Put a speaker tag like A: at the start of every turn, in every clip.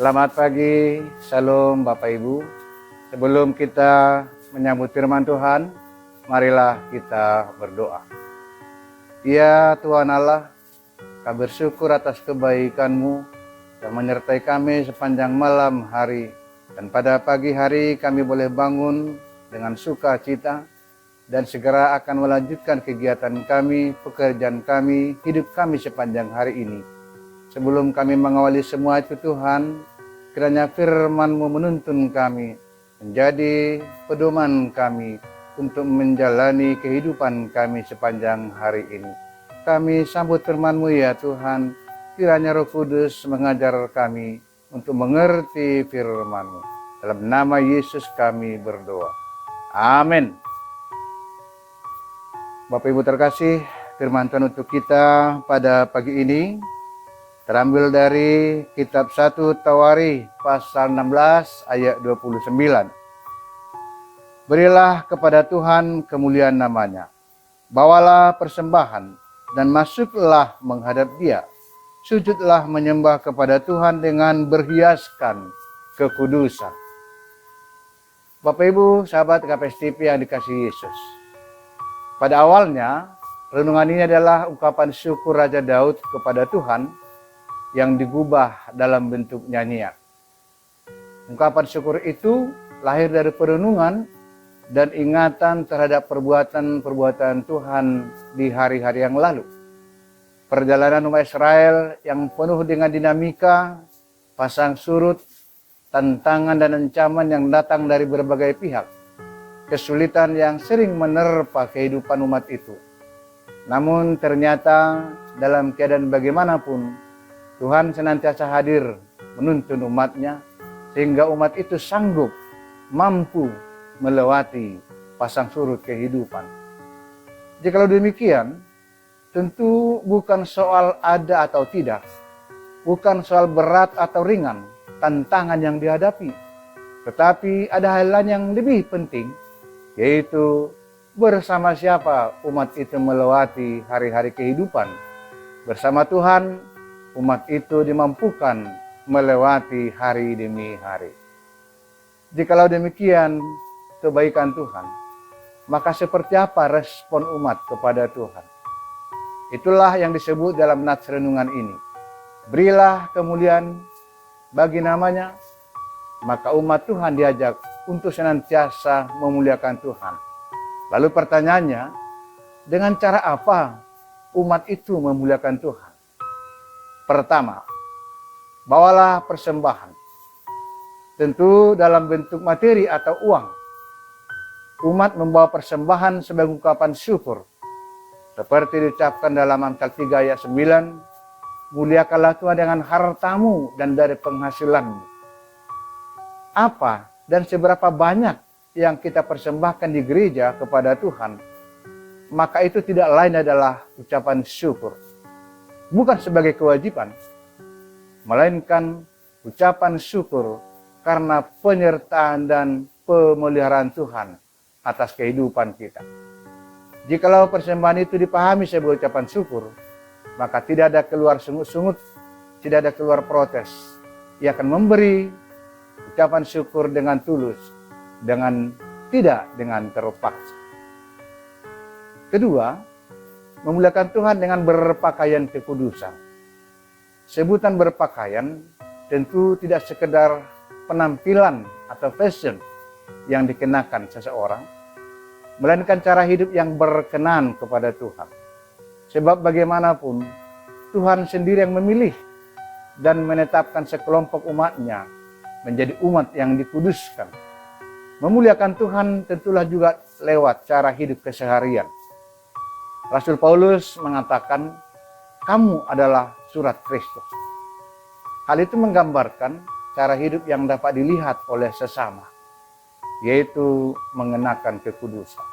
A: Selamat pagi, Shalom Bapak Ibu. Sebelum kita menyambut firman Tuhan, marilah kita berdoa. Ya Tuhan Allah, kami bersyukur atas kebaikan-Mu yang menyertai kami sepanjang malam hari. Dan pada pagi hari kami boleh bangun dengan sukacita dan segera akan melanjutkan kegiatan kami, pekerjaan kami, hidup kami sepanjang hari ini. Sebelum kami mengawali semua itu Tuhan, kiranya firman-Mu menuntun kami, menjadi pedoman kami untuk menjalani kehidupan kami sepanjang hari ini. Kami sambut firman-Mu ya Tuhan, kiranya Roh Kudus mengajar kami untuk mengerti firman-Mu. Dalam nama Yesus kami berdoa. Amin. Bapak Ibu terkasih, firman Tuhan untuk kita pada pagi ini terambil dari kitab 1 Tawarikh pasal 16 ayat 29. Berilah kepada Tuhan kemuliaan namanya. Bawalah persembahan dan masuklah menghadap Dia. Sujudlah menyembah kepada Tuhan dengan berhiaskan kekudusan. Bapak Ibu, sahabat KPS TV yang dikasihi Yesus. Pada awalnya, renungan ini adalah ungkapan syukur Raja Daud kepada Tuhan yang digubah dalam bentuk nyanyian. Ungkapan syukur itu lahir dari perenungan dan ingatan terhadap perbuatan-perbuatan Tuhan di hari-hari yang lalu. Perjalanan umat Israel yang penuh dengan dinamika, pasang surut, tantangan dan ancaman yang datang dari berbagai pihak. Kesulitan yang sering menerpa kehidupan umat itu. Namun ternyata dalam keadaan bagaimanapun, Tuhan senantiasa hadir menuntun umatnya sehingga umat itu sanggup, mampu melewati pasang surut kehidupan. Jikalau demikian, tentu bukan soal ada atau tidak, bukan soal berat atau ringan tantangan yang dihadapi, tetapi ada hal lain yang lebih penting, yaitu bersama siapa umat itu melewati hari-hari kehidupan. Bersama Tuhan, umat itu dimampukan melewati hari demi hari. Jikalau demikian kebaikan Tuhan, maka seperti apa respon umat kepada Tuhan? Itulah yang disebut dalam nats renungan ini. Berilah kemuliaan bagi namanya, maka umat Tuhan diajak untuk senantiasa memuliakan Tuhan. Lalu pertanyaannya, dengan cara apa umat itu memuliakan Tuhan? Pertama, bawalah persembahan. Tentu dalam bentuk materi atau uang. Umat membawa persembahan sebagai ungkapan syukur. Seperti diucapkan dalam Amsal 3 ayat 9, muliakanlah Tuhan dengan hartamu dan dari penghasilanmu. Apa dan seberapa banyak yang kita persembahkan di gereja kepada Tuhan, maka itu tidak lain adalah ucapan syukur. Bukan sebagai kewajiban, melainkan ucapan syukur karena penyertaan dan pemeliharaan Tuhan atas kehidupan kita. Jikalau persembahan itu dipahami sebagai ucapan syukur, maka tidak ada keluar sungut-sungut, tidak ada keluar protes. Ia akan memberi ucapan syukur dengan tulus, tidak dengan terpaksa. Kedua, memuliakan Tuhan dengan berpakaian kekudusan. Sebutan berpakaian tentu tidak sekedar penampilan atau fashion yang dikenakan seseorang, melainkan cara hidup yang berkenan kepada Tuhan. Sebab bagaimanapun, Tuhan sendiri yang memilih dan menetapkan sekelompok umatnya menjadi umat yang dikuduskan. Memuliakan Tuhan tentulah juga lewat cara hidup keseharian. Rasul Paulus mengatakan, kamu adalah surat Kristus. Hal itu menggambarkan cara hidup yang dapat dilihat oleh sesama, yaitu mengenakan kekudusan.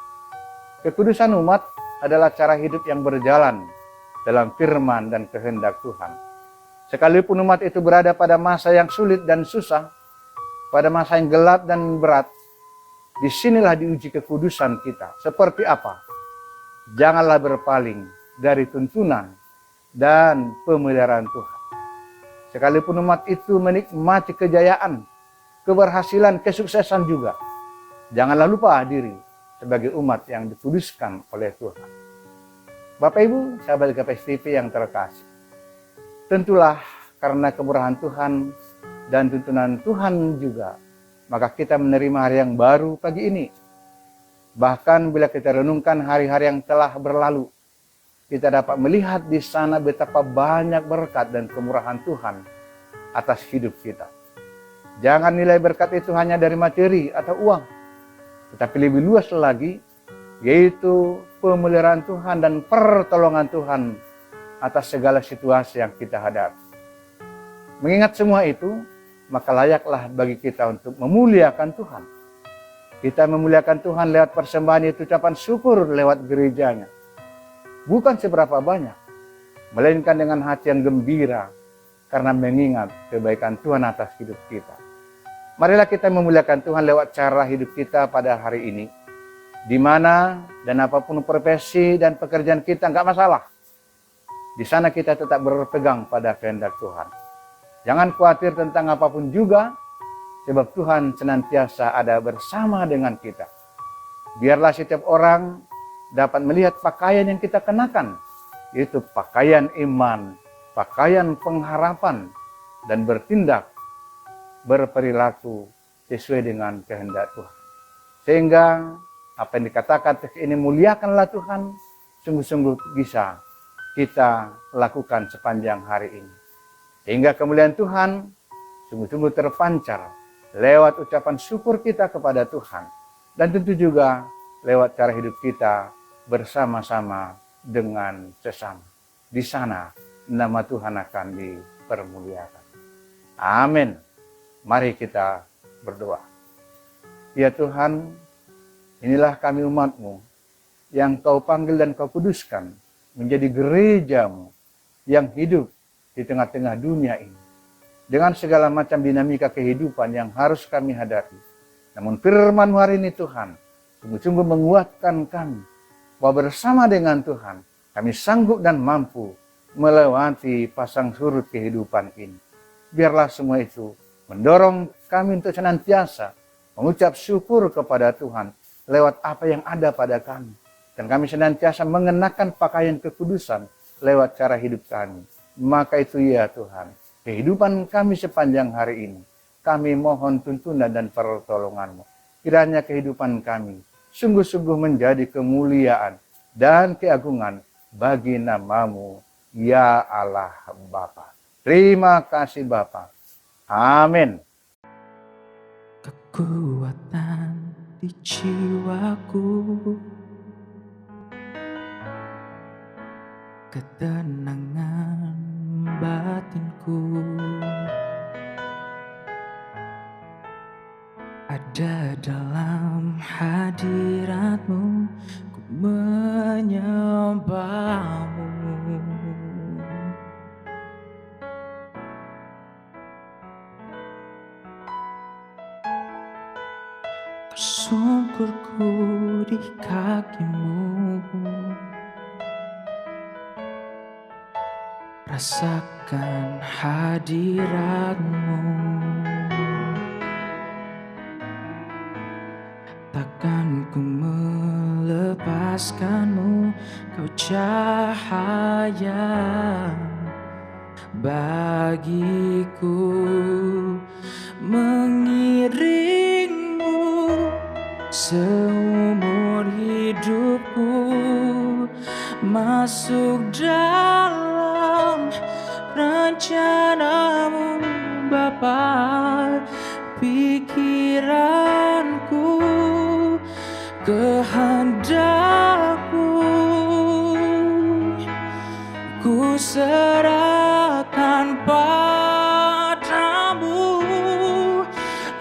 A: Kekudusan umat adalah cara hidup yang berjalan dalam firman dan kehendak Tuhan. Sekalipun umat itu berada pada masa yang sulit dan susah, pada masa yang gelap dan berat, disinilah diuji kekudusan kita. Seperti apa? Janganlah berpaling dari tuntunan dan pemeliharaan Tuhan. sekalipun umat itu menikmati kejayaan, keberhasilan, kesuksesan juga, janganlah lupa diri sebagai umat yang dikuduskan oleh Tuhan. Bapak Ibu, sahabat GKPS TV yang terkasih, tentulah karena kemurahan Tuhan dan tuntunan Tuhan juga, maka kita menerima hari yang baru pagi ini. Bahkan bila kita renungkan hari-hari yang telah berlalu, kita dapat melihat di sana betapa banyak berkat dan kemurahan Tuhan atas hidup kita. Jangan nilai berkat itu hanya dari materi atau uang, tetapi lebih luas lagi, yaitu pemeliharaan Tuhan dan pertolongan Tuhan atas segala situasi yang kita hadapi. Mengingat semua itu, maka layaklah bagi kita untuk memuliakan Tuhan. Kita memuliakan Tuhan lewat persembahan, yaitu ucapan syukur lewat gerejanya. Bukan seberapa banyak, melainkan dengan hati yang gembira karena mengingat kebaikan Tuhan atas hidup kita. Marilah kita memuliakan Tuhan lewat cara hidup kita pada hari ini, di mana dan apapun profesi dan pekerjaan kita nggak masalah. Di sana kita tetap berpegang pada kehendak Tuhan. Jangan khawatir tentang apapun juga, sebab Tuhan senantiasa ada bersama dengan kita. Biarlah setiap orang dapat melihat pakaian yang kita kenakan, yaitu pakaian iman, pakaian pengharapan, dan bertindak, berperilaku sesuai dengan kehendak Tuhan. Sehingga apa yang dikatakan ini, muliakanlah Tuhan, sungguh-sungguh bisa kita lakukan sepanjang hari ini. Sehingga kemuliaan Tuhan sungguh-sungguh terpancar lewat ucapan syukur kita kepada Tuhan. Dan tentu juga lewat cara hidup kita bersama-sama dengan sesama. Di sana nama Tuhan akan dipermuliakan. Amin. Mari kita berdoa. Ya Tuhan, inilah kami umat-Mu yang Kau panggil dan Kau kuduskan menjadi gereja-Mu yang hidup di tengah-tengah dunia ini. Dengan segala macam dinamika kehidupan yang harus kami hadapi. Namun firman-Mu hari ini Tuhan, sungguh-sungguh menguatkan kami, bahwa bersama dengan Tuhan, kami sanggup dan mampu melewati pasang surut kehidupan ini. Biarlah semua itu mendorong kami untuk senantiasa mengucap syukur kepada Tuhan lewat apa yang ada pada kami. Dan kami senantiasa mengenakan pakaian kekudusan lewat cara hidup kami. Maka itu ya Tuhan, kehidupan kami sepanjang hari ini, kami mohon tuntunan dan pertolongan-Mu. Kiranya kehidupan kami sungguh-sungguh menjadi kemuliaan dan keagungan bagi nama-Mu, ya Allah Bapa. Terima kasih Bapa. Amin.
B: Kekuatan di jiwaku, ketenangan batinku, ada dalam hadirat-Mu, ku menyembah-Mu. Tersungkurku di kaki-Mu, rasakan hadirat-Mu. Takkan ku melepaskan-Mu, Kau cahaya bagiku, mengiring-Mu seumur hidupku, masuk dalam rencana-Mu Bapa. Pikiranku, kehendakku, ku serahkan padamu.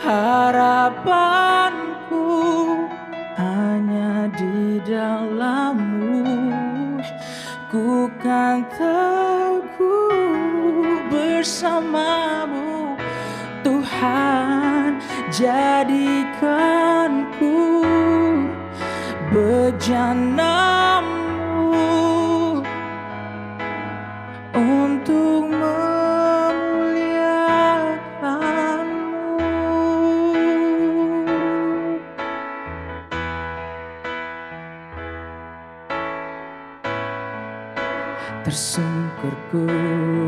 B: Harapanku hanya di dalam-Mu, ku kan teguh bersama-Mu. Tuhan, jadikanku bejana-Mu untuk memuliakan tersungkurku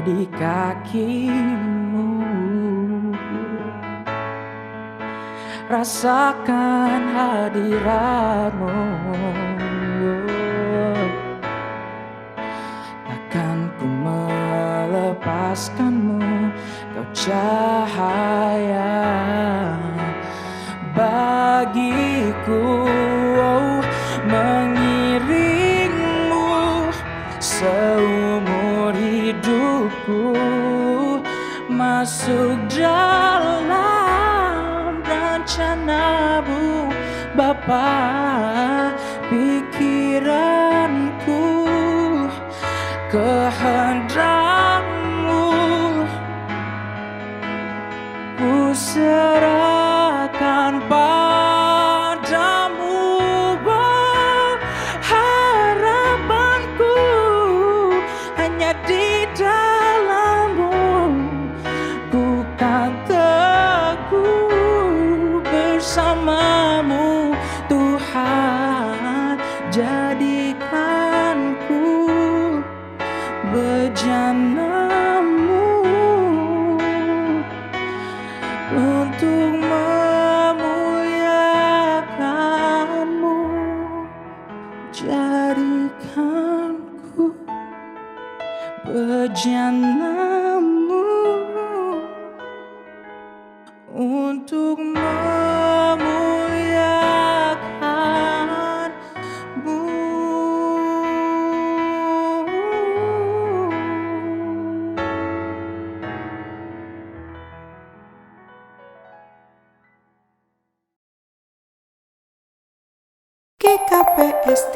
B: di kakimu. Rasakan hadiratmu, takkan ku melepaskanmu, kau cahaya bagiku. Mengiringmu seumur hidupku, masuk dalam rencanamu Bapa. Pikiranku, kehendakmu ku serahkan padamu. Harapanku hanya di dalam-Mu, ku kan teguh bersama-Mu Tuhan. Jadikanku bejana-Mu untuk memuliakan-Mu. Jadikanku bejana-Mu untuk memuliakan-Mu.
C: GKPS